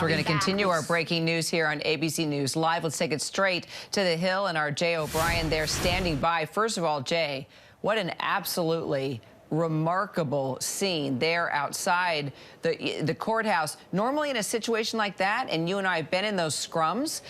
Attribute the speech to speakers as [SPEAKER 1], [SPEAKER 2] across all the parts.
[SPEAKER 1] We're going to continue our breaking news here on ABC News Live. Let's take it straight to the Hill and our Jay O'Brien there standing by. First of all, Jay, what an absolutely remarkable scene there outside the courthouse. Normally in a situation like that, and you and I have been in those scrums,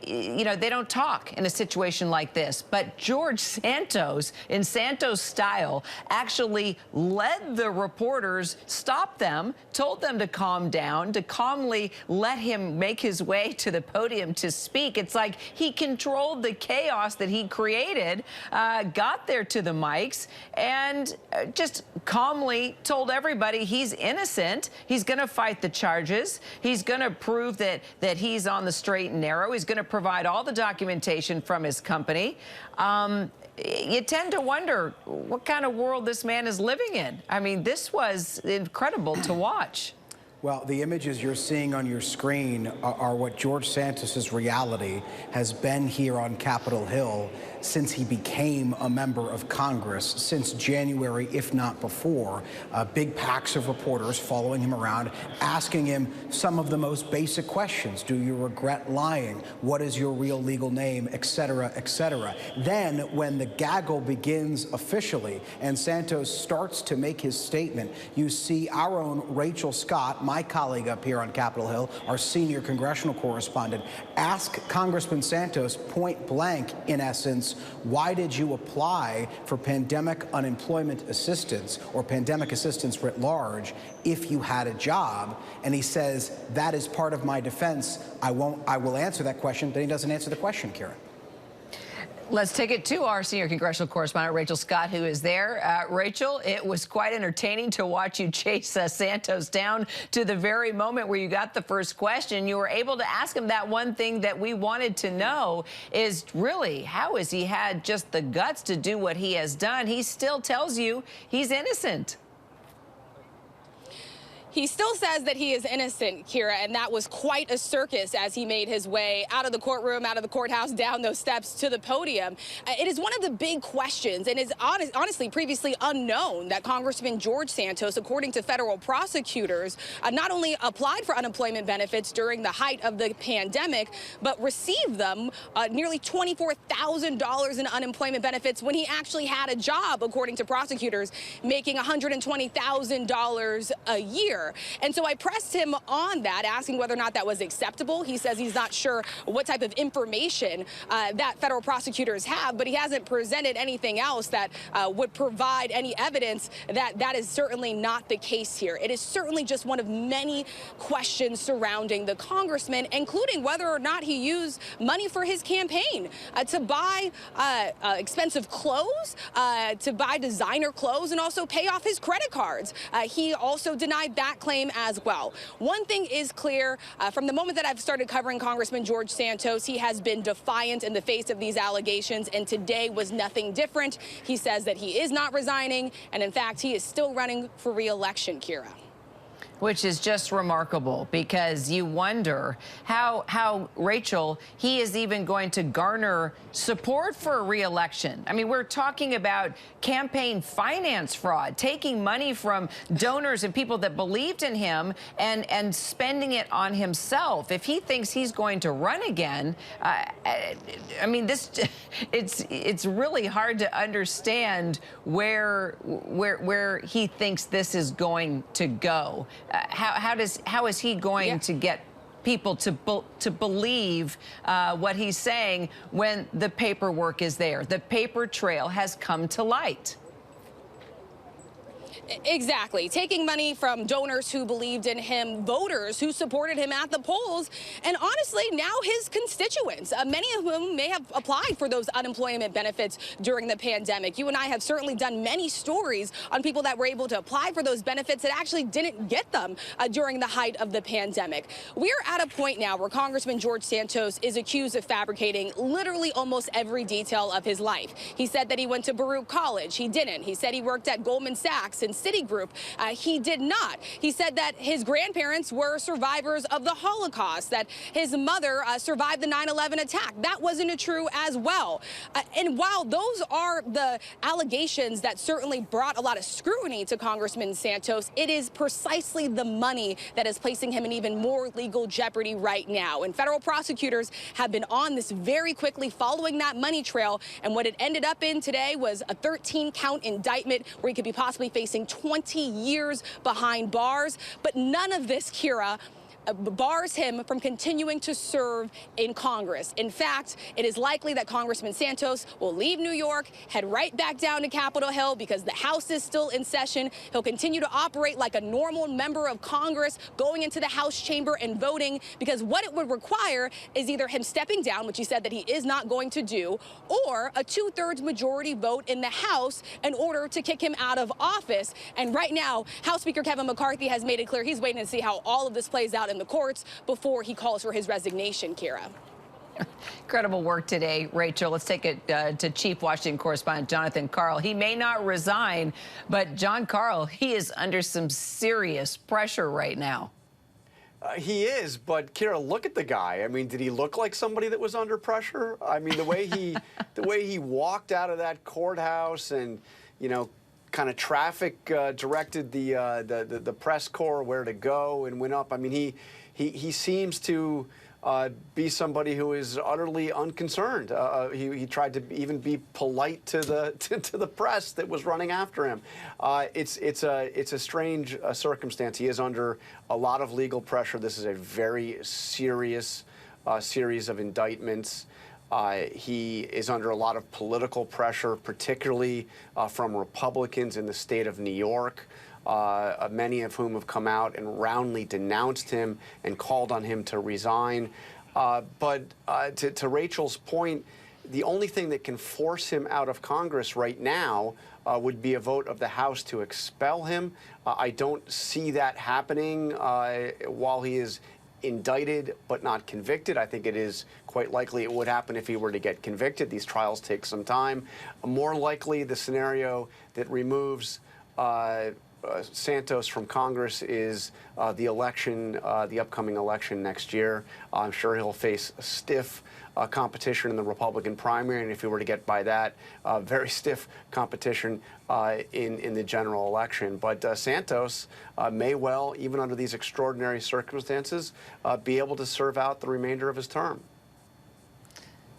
[SPEAKER 1] you know, they don't talk in a situation like this. But George Santos, in Santos style, actually led the reporters, stopped them, told them to calm down, to calmly let him make his way to the podium to speak. It's like he controlled the chaos that he created, got there to the mics, and just calmly told everybody he's innocent. He's going to fight the charges. He's going to prove that he's on the straight and narrow. He's going to provide all the documentation from his company. You tend to wonder what kind of world this man is living in. I mean, this was incredible to watch.
[SPEAKER 2] Well, the images you're seeing on your screen are what George Santos's reality has been here on Capitol Hill since he became a member of Congress, since January, if not before. Big packs of reporters following him around, asking him some of the most basic questions. Do you regret lying? What is your real legal name? Et cetera, et cetera. Then, when the gaggle begins officially and Santos starts to make his statement, you see our own Rachel Scott, my colleague up here on Capitol Hill, our senior congressional correspondent, ask Congressman Santos point blank, in essence, why did you apply for pandemic unemployment assistance or pandemic assistance writ large if you had a job? And he says, that is part of my defense. I will answer that question. Then he doesn't answer the question, Karen.
[SPEAKER 1] Let's take it to our senior congressional correspondent, Rachel Scott, who is there. Rachel, it was quite entertaining to watch you chase Santos down to the very moment where you got the first question. You were able to ask him that one thing that we wanted to know is really, how has he had just the guts to do what he has done? He still tells you he's innocent.
[SPEAKER 3] He still says that he is innocent, Kira, and that was quite a circus as he made his way out of the courtroom, out of the courthouse, down those steps to the podium. It is one of the big questions, and is honestly previously unknown, that Congressman George Santos, according to federal prosecutors, not only applied for unemployment benefits during the height of the pandemic, but received them, nearly $24,000 in unemployment benefits when he actually had a job, according to prosecutors, making $120,000 a year. And so I pressed him on that, asking whether or not that was acceptable. He says he's not sure what type of information that federal prosecutors have, but he hasn't presented anything else that would provide any evidence that that is certainly not the case here. It is certainly just one of many questions surrounding the congressman, including whether or not he used money for his campaign to buy expensive clothes, to buy designer clothes, and also pay off his credit cards. He also denied that claim as well. One thing is clear, from the moment that I've started covering Congressman George Santos, he has been defiant in the face of these allegations, and today was nothing different. He says that he is not resigning, and in fact, he is still running for re-election, Kira.
[SPEAKER 1] Which is just remarkable, because you wonder how Rachel, he is even going to garner support for a re-election. I mean, we're talking about campaign finance fraud, taking money from donors and people that believed in him and spending it on himself. If he thinks he's going to run again, I mean, it's really hard to understand where he thinks this is going to go. How is he going to get people to believe what he's saying when the paperwork is there? The paper trail has come to light.
[SPEAKER 3] Exactly. Taking money from donors who believed in him, voters who supported him at the polls, and honestly, now his constituents, many of whom may have applied for those unemployment benefits during the pandemic. You and I have certainly done many stories on people that were able to apply for those benefits that actually didn't get them during the height of the pandemic. We're at a point now where Congressman George Santos is accused of fabricating literally almost every detail of his life. He said that he went to Baruch College. He didn't. He said he worked at Goldman Sachs and Citigroup. He did not. He said that his grandparents were survivors of the Holocaust, that his mother survived the 9/11 attack. That wasn't true as well. And while those are the allegations that certainly brought a lot of scrutiny to Congressman Santos, it is precisely the money that is placing him in even more legal jeopardy right now. And federal prosecutors have been on this very quickly following that money trail. And what it ended up in today was a 13-count indictment where he could be possibly facing 20 years behind bars. But none of this, Kira, bars him from continuing to serve in Congress. In fact, it is likely that Congressman Santos will leave New York, head right back down to Capitol Hill because the House is still in session. He'll continue to operate like a normal member of Congress, going into the House chamber and voting, because what it would require is either him stepping down, which he said that he is not going to do, or a 2/3 majority vote in the House in order to kick him out of office. And right now, House Speaker Kevin McCarthy has made it clear he's waiting to see how all of this plays out in the courts before he calls for his resignation, Kira.
[SPEAKER 1] Incredible work today, Rachel. Let's take it to Chief Washington correspondent Jonathan Karl. He may not resign, but John Karl, he is under some serious pressure right now.
[SPEAKER 4] He is, but Kira, look at the guy. I mean, did he look like somebody that was under pressure? I mean, the way he walked out of that courthouse and, you know, kind of traffic directed the press corps where to go and went up. I mean, he seems to be somebody who is utterly unconcerned. He tried to even be polite to the press that was running after him. It's a strange circumstance. He is under a lot of legal pressure. This is a very serious series of indictments. He is under a lot of political pressure, particularly from Republicans in the state of New York, many of whom have come out and roundly denounced him and called on him to resign. But to Rachel's point, the only thing that can force him out of Congress right now would be a vote of the House to expel him. I don't see that happening while he is indicted but not convicted. I think it is quite likely it would happen if he were to get convicted. These trials take some time. More likely, the scenario that removes Santos from Congress is the election, the upcoming election next year. I'm sure he'll face stiff competition in the Republican primary, and if he were to get by that, very stiff competition in the general election. But Santos may well, even under these extraordinary circumstances, be able to serve out the remainder of his term.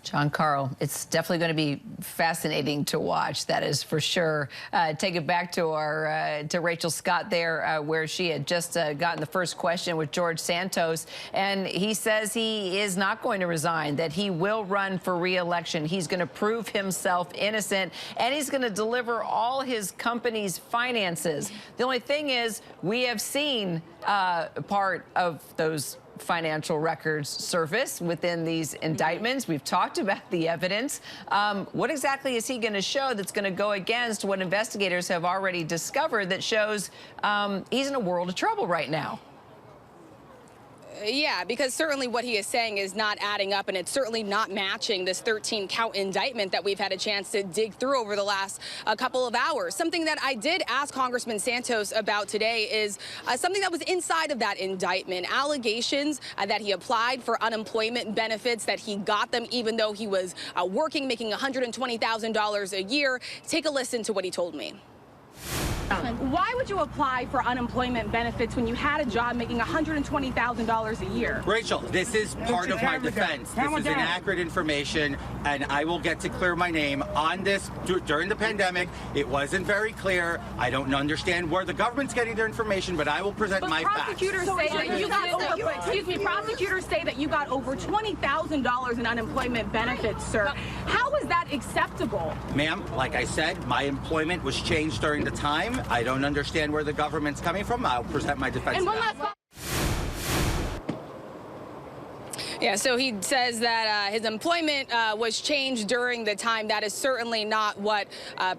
[SPEAKER 1] John Karl, it's definitely going to be fascinating to watch. That is for sure. Take it back to our to Rachel Scott there, where she had just gotten the first question with George Santos, and he says he is not going to resign, that he will run for re-election. He's going to prove himself innocent, and he's going to deliver all his company's finances. The only thing is, we have seen part of those financial records surface within these indictments. We've talked about the evidence. What exactly is he going to show that's going to go against what investigators have already discovered that shows he's in a world of trouble right now?
[SPEAKER 3] Yeah, because certainly what he is saying is not adding up, and it's certainly not matching this 13-count indictment that we've had a chance to dig through over the last couple of hours. Something that I did ask Congressman Santos about today is something that was inside of that indictment, allegations that he applied for unemployment benefits, that he got them even though he was working, making $120,000 a year. Take a listen to what he told me.
[SPEAKER 5] Why would you apply for unemployment benefits when you had a job making $120,000 a year?
[SPEAKER 6] Rachel, this is part of my defense. This is inaccurate information, and I will get to clear my name on this. During the pandemic, it wasn't very clear. I don't understand where the government's getting their information, but I will present my facts.
[SPEAKER 5] Prosecutors say that you got over, excuse me, prosecutors say that you got over $20,000 in unemployment benefits, sir. How is that acceptable?
[SPEAKER 6] Ma'am, like I said, my employment was changed during the time. I don't understand where the government's coming from. I'll present my defense.
[SPEAKER 5] And one last
[SPEAKER 3] Yeah, so he says that his employment was changed during the time. That is certainly not what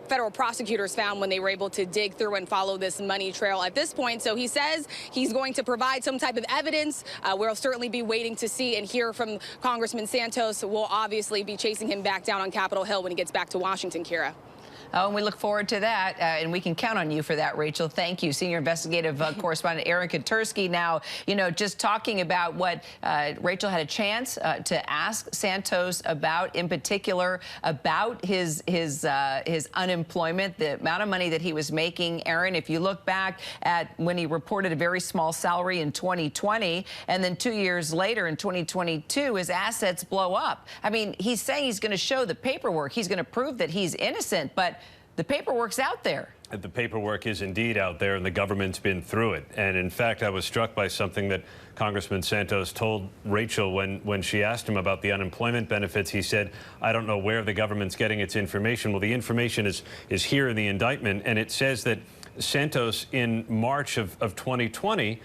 [SPEAKER 3] federal prosecutors found when they were able to dig through and follow this money trail at this point. So he says he's going to provide some type of evidence. We'll certainly be waiting to see and hear from Congressman Santos. We'll obviously be chasing him back down on Capitol Hill when he gets back to Washington, Kira.
[SPEAKER 1] Oh, and we look forward to that, and we can count on you for that, Rachel. Thank you. Senior investigative correspondent Aaron Katersky. Now, just talking about what Rachel had a chance to ask Santos about, in particular, about his unemployment, the amount of money that he was making. Aaron, if you look back at when he reported a very small salary in 2020, and then 2 years later in 2022, his assets blow up. I mean, he's saying he's going to show the paperwork. He's going to prove that he's innocent, but the paperwork's out there.
[SPEAKER 7] The paperwork is indeed out there, and the government's been through it. And in fact, I was struck by something that Congressman Santos told Rachel when she asked him about the unemployment benefits. He said, I don't know where the government's getting its information. Well, the information is here in the indictment, and it says that Santos, in March of 2020,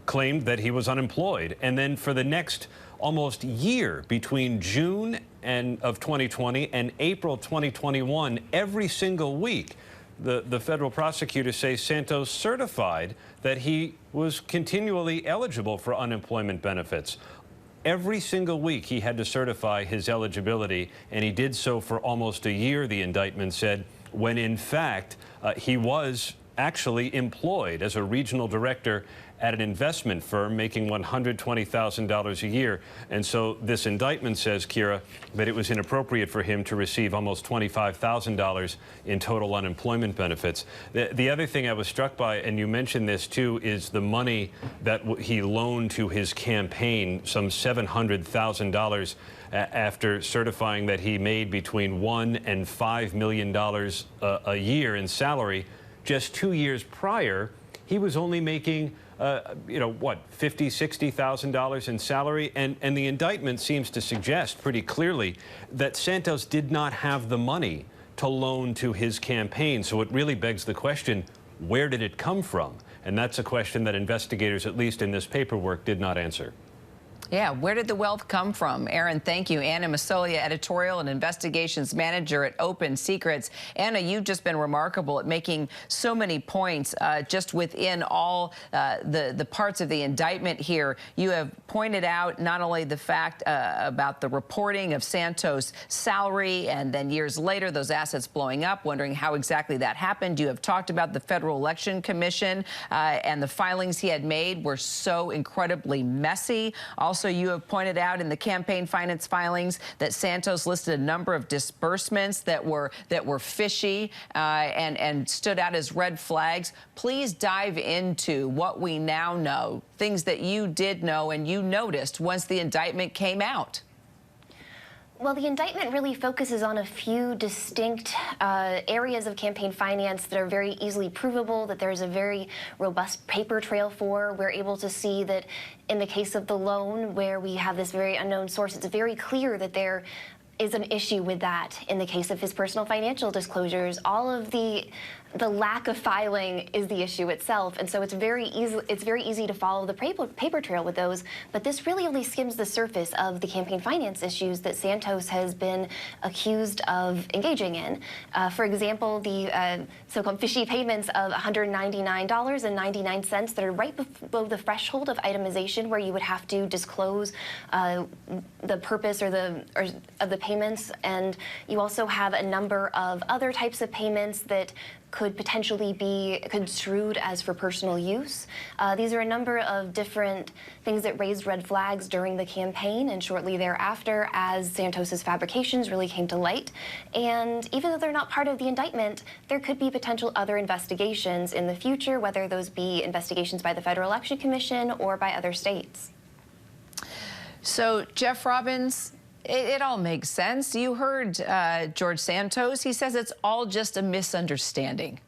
[SPEAKER 7] claimed that he was unemployed. And then for the next almost year, between June of 2020 and April 2021, every single week, the federal prosecutors say Santos certified that he was continually eligible for unemployment benefits. Every single week he had to certify his eligibility, and he did so for almost a year, the indictment said, when in fact he was actually employed as a regional director at an investment firm making $120,000 a year. And so this indictment says, Kira, that it was inappropriate for him to receive almost $25,000 in total unemployment benefits. The other thing I was struck by, and you mentioned this too, is the money that he loaned to his campaign, some $700,000 after certifying that he made between $1 and $5 million a year in salary. Just 2 years prior, he was only making what, $50,000, $60,000 in salary? And the indictment seems to suggest pretty clearly that Santos did not have the money to loan to his campaign. So it really begs the question, where did it come from? And that's a question that investigators, at least in this paperwork, did not answer.
[SPEAKER 1] Yeah, where did the wealth come from? Aaron, thank you. Anna Masolia, editorial and investigations manager at Open Secrets. Anna, you've just been remarkable at making so many points just within all the parts of the indictment here. You have pointed out not only the fact about the reporting of Santos' salary, and then years later those assets blowing up, wondering how exactly that happened. You have talked about the Federal Election Commission and the filings he had made were so incredibly messy. Also, you have pointed out in the campaign finance filings that Santos listed a number of disbursements that were fishy and stood out as red flags. Please dive into what we now know, things that you did know and you noticed once the indictment came out.
[SPEAKER 8] Well, the indictment really focuses on a few distinct areas of campaign finance that are very easily provable, that there's a very robust paper trail for. We're able to see that in the case of the loan, where we have this very unknown source, it's very clear that there is an issue with that. In the case of his personal financial disclosures, all of the lack of filing is the issue itself, and so it's very easy to follow the paper trail with those. But this really only skims the surface of the campaign finance issues that Santos has been accused of engaging in. For example, the so-called fishy payments of $199.99 that are right below the threshold of itemization, where you would have to disclose the purpose of the payments, and you also have a number of other types of payments that could potentially be construed as for personal use. These are a number of different things that raised red flags during the campaign and shortly thereafter as Santos's fabrications really came to light. And even though they're not part of the indictment, there could be potential other investigations in the future, whether those be investigations by the Federal Election Commission or by other states.
[SPEAKER 1] So, Jeff Robbins, it all makes sense. You heard George Santos. He says it's all just a misunderstanding.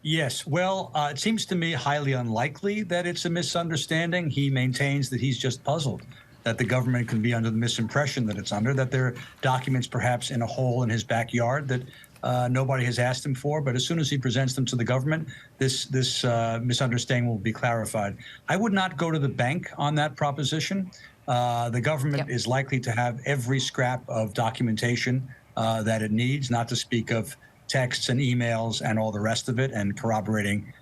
[SPEAKER 9] Yes. Well, it seems to me highly unlikely that it's a misunderstanding. He maintains that he's just puzzled, that the government can be under the misimpression that it's under, that there are documents perhaps in a hole in his backyard that nobody has asked him for. But as soon as he presents them to the government, this misunderstanding will be clarified. I would not go to the bank on that proposition. The government is likely to have every scrap of documentation that it needs, not to speak of texts and emails and all the rest of it, and corroborating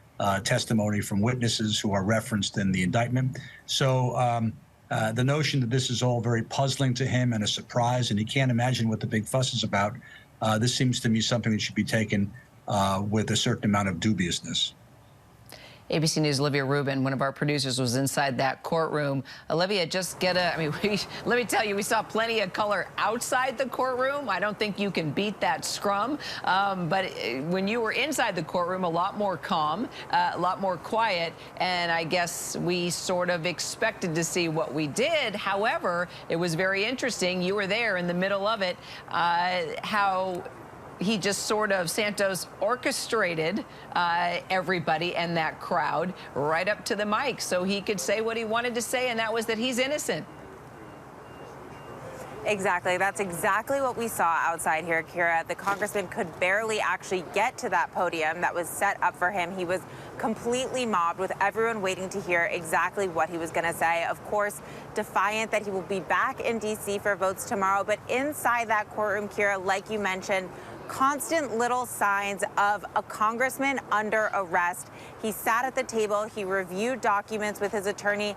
[SPEAKER 9] testimony from witnesses who are referenced in the indictment. So the notion that this is all very puzzling to him and a surprise, and he can't imagine what the big fuss is about, This seems to me something that should be taken with a certain amount of dubiousness.
[SPEAKER 1] ABC News' Olivia Rubin, one of our producers, was inside that courtroom. Olivia, just let me tell you, we saw plenty of color outside the courtroom. I don't think you can beat that scrum. But when you were inside the courtroom, a lot more calm, a lot more quiet. And I guess we sort of expected to see what we did. However, it was very interesting. You were there in the middle of it, how he just sort of, Santos orchestrated everybody and that crowd right up to the mic so he could say what he wanted to say, and that was that he's innocent.
[SPEAKER 10] Exactly. That's exactly what we saw outside here, Kira. The congressman could barely actually get to that podium that was set up for him. He was completely mobbed with everyone waiting to hear exactly what he was going to say. Of course, defiant that he will be back in D.C. for votes tomorrow. But inside that courtroom, Kira, like you mentioned, constant little signs of a congressman under arrest. He sat at the table, he reviewed documents with his attorney.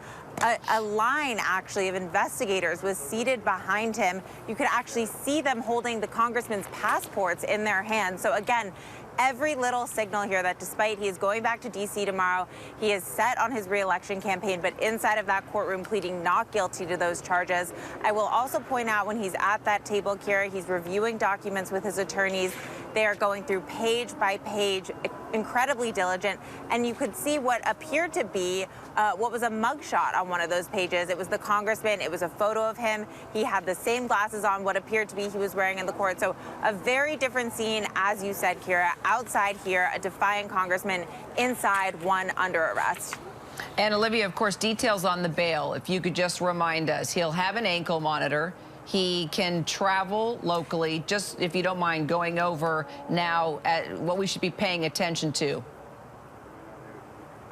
[SPEAKER 10] A line, actually, of investigators was seated behind him. You could actually see them holding the congressman's passports in their hands. So again, every little signal here that despite he is going back to D.C. tomorrow, he is set on his re-election campaign, but inside of that courtroom pleading not guilty to those charges. I will also point out when he's at that table, Kira, he's reviewing documents with his attorneys. They are going through page by page, incredibly diligent, and you could see what appeared to be what was a mugshot on one of those pages. It was the congressman. It was a photo of him. He had the same glasses on, what appeared to be he was wearing in the court. So a very different scene, as you said, Kira. Outside here, a defiant congressman. Inside, one under arrest.
[SPEAKER 1] And Olivia, of course, details on the bail. If you could just remind us, he'll have an ankle monitor. He can travel locally. Just, if you don't mind, going over now at what we should be paying attention to.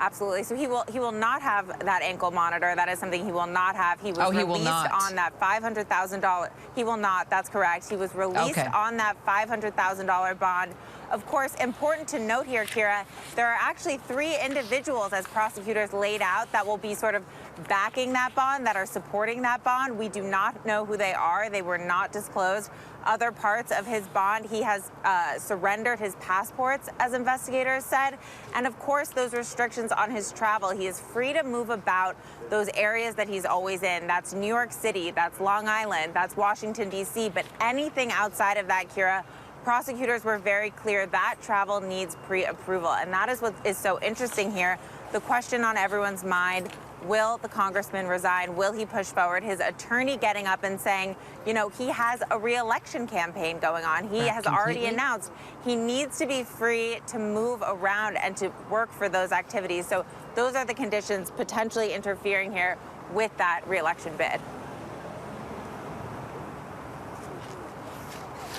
[SPEAKER 10] Absolutely. So he will not have that ankle monitor. That is something he will not have. He was released on that $500,000. He will not. That's correct. He was released on that $500,000 bond. Of course, important to note here, Kira, there are actually 3 individuals, as prosecutors laid out, that will be sort of backing that bond, that are supporting that bond. We do not know who they are. They were not disclosed. Other parts of his bond, he has surrendered his passports, as investigators said. And of course, those restrictions on his travel. He is free to move about those areas that he's always in. That's New York City, that's Long Island, that's Washington, D.C. But anything outside of that, Kira, prosecutors were very clear that travel needs pre-approval. And that is what is so interesting here. The question on everyone's mind, will the congressman resign? Will he push forward? His attorney getting up and saying, you know, he has a re-election campaign going on. He has already announced he needs to be free to move around and to work for those activities. So those are the conditions potentially interfering here with that re-election bid.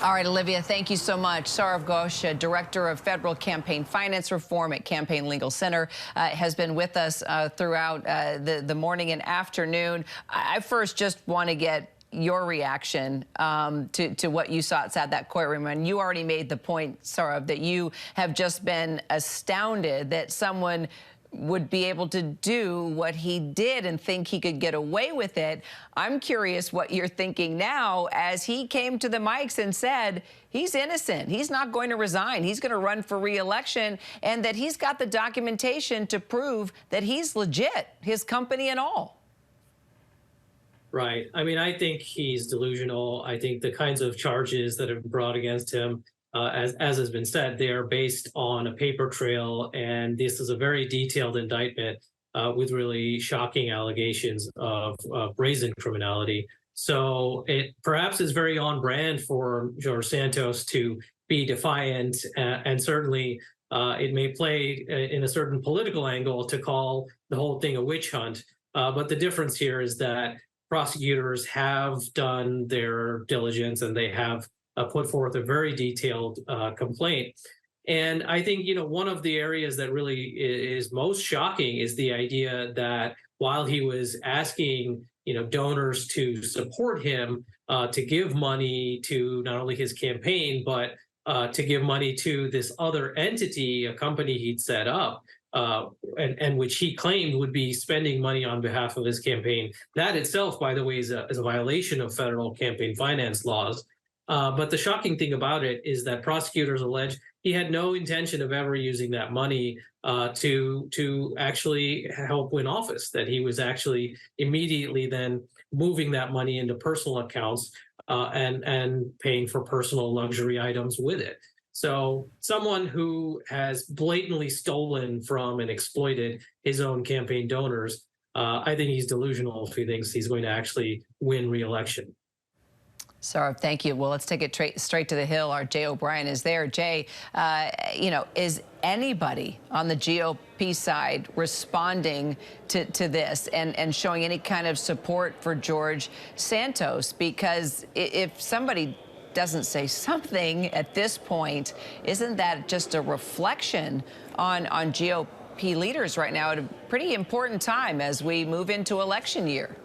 [SPEAKER 1] All right, Olivia, thank you so much. Saurav Ghosh, Director of Federal Campaign Finance Reform at Campaign Legal Center, has been with us throughout the morning and afternoon. I first just want to get your reaction to what you saw outside that courtroom. And you already made the point, Saurav, that you have just been astounded that someone would be able to do what he did and think he could get away with it. I'm curious what you're thinking now as he came to the mics and said he's innocent. He's not going to resign. He's going to run for re-election, and that he's got the documentation to prove that he's legit, his company and all.
[SPEAKER 11] Right. I mean, I think he's delusional. I think the kinds of charges that have been brought against him, as has been said, they are based on a paper trail, and this is a very detailed indictment with really shocking allegations of brazen criminality. So it perhaps is very on brand for George Santos to be defiant, and certainly it may play in a certain political angle to call the whole thing a witch hunt. But the difference here is that prosecutors have done their diligence, and they have put forth a very detailed complaint. And I think, you know, one of the areas that really is most shocking is the idea that while he was asking, you know, donors to support him, to give money to not only his campaign, but to give money to this other entity, a company he'd set up, and which he claimed would be spending money on behalf of his campaign. That itself, by the way, is a violation of federal campaign finance laws. But the shocking thing about it is that prosecutors allege he had no intention of ever using that money to actually help win office, that he was actually immediately then moving that money into personal accounts and paying for personal luxury items with it. So someone who has blatantly stolen from and exploited his own campaign donors, I think he's delusional if he thinks he's going to actually win re-election.
[SPEAKER 1] Saurav, thank you. Well, let's take it straight to the Hill. Our Jay O'Brien is there. Jay, is anybody on the GOP side responding to this and showing any kind of support for George Santos? Because if somebody doesn't say something at this point, isn't that just a reflection on GOP leaders right now at a pretty important time as we move into election year?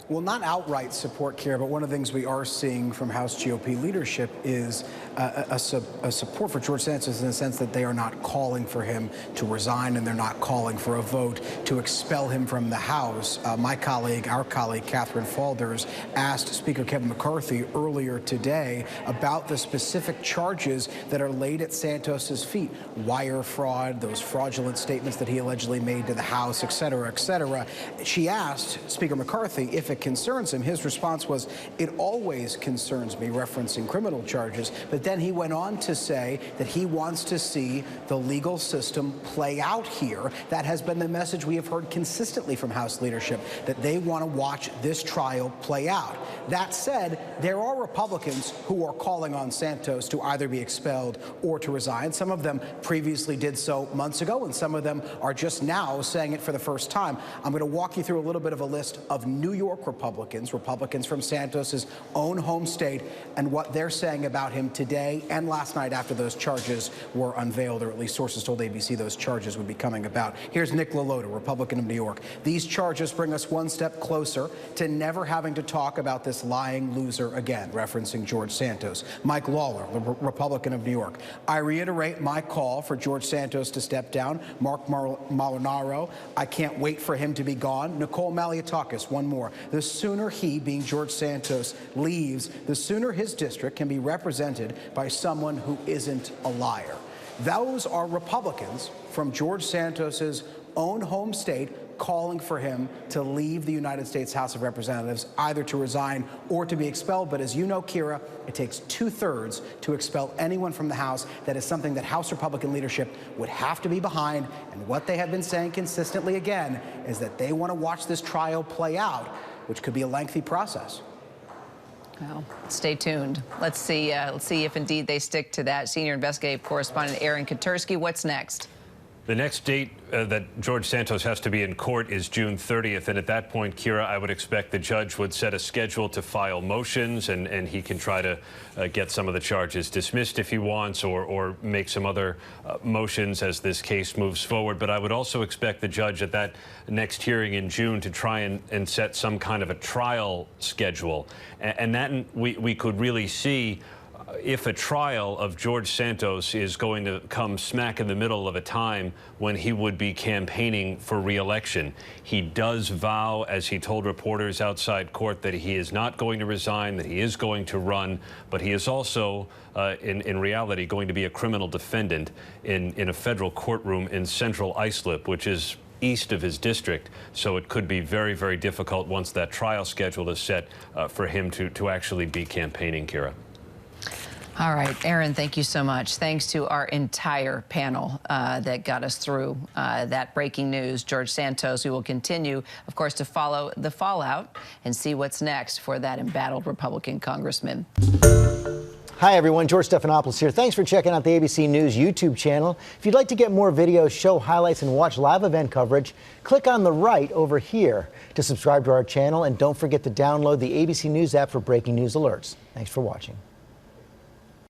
[SPEAKER 2] Well, not outright support, Kira, but one of the things we are seeing from House GOP leadership is a support for George Santos in the sense that they are not calling for him to resign and they're not calling for a vote to expel him from the House. Our colleague, Catherine Faulders, asked Speaker Kevin McCarthy earlier today about the specific charges that are laid at Santos's feet. Wire fraud, those fraudulent statements that he allegedly made to the House, et cetera, et cetera. She asked Speaker McCarthy if it concerns him. His response was, "It always concerns me," referencing criminal charges. But then he went on to say that he wants to see the legal system play out here. That has been the message we have heard consistently from House leadership, that they want to watch this trial play out. That said, there are Republicans who are calling on Santos to either be expelled or to resign. Some of them previously did so months ago, and some of them are just now saying it for the first time. I'm going to walk you through a little bit of a list of New York Republicans from Santos's own home state, and what they're saying about him today and last night after those charges were unveiled, or at least sources told ABC those charges would be coming about. Here's Nick LaLota, Republican of New York. "These charges bring us one step closer to never having to talk about this lying loser again," referencing George Santos. Mike Lawler, Republican of New York. "I reiterate my call for George Santos to step down." Mark Molinaro, "I can't wait for him to be gone." Nicole Malliotakis, one more. "The sooner he," being George Santos, "leaves, the sooner his district can be represented by someone who isn't a liar." Those are Republicans from George Santos's own home state calling for him to leave the United States House of Representatives, either to resign or to be expelled. But as you know, Kira, it takes 2/3 to expel anyone from the House. That is something that House Republican leadership would have to be behind. And what they have been saying consistently again is that they want to watch this trial play out, which could be a lengthy process.
[SPEAKER 1] Well, stay tuned. Let's see if indeed they stick to that. Senior investigative correspondent Aaron Katersky, what's next?
[SPEAKER 7] The next date that George Santos has to be in court is June 30th. And at that point, Kira, I would expect the judge would set a schedule to file motions, and he can try to get some of the charges dismissed if he wants, or make some other motions as this case moves forward. But I would also expect the judge at that next hearing in June to try and set some kind of a trial schedule. And that we could really see if a trial of George Santos is going to come smack in the middle of a time when he would be campaigning for re-election. He does vow, as he told reporters outside court, that he is not going to resign, that he is going to run, but he is also, in reality, going to be a criminal defendant in a federal courtroom in Central Islip, which is east of his district. So it could be very, very difficult once that trial schedule is set for him to actually be campaigning, Kira.
[SPEAKER 1] All right, Aaron, thank you so much. Thanks to our entire panel that got us through that breaking news. George Santos, we will continue, of course, to follow the fallout and see what's next for that embattled Republican congressman.
[SPEAKER 12] Hi, everyone. George Stephanopoulos here. Thanks for checking out the ABC News YouTube channel. If you'd like to get more videos, show highlights, and watch live event coverage, click on the right over here to subscribe to our channel. And don't forget to download the ABC News app for breaking news alerts. Thanks for watching.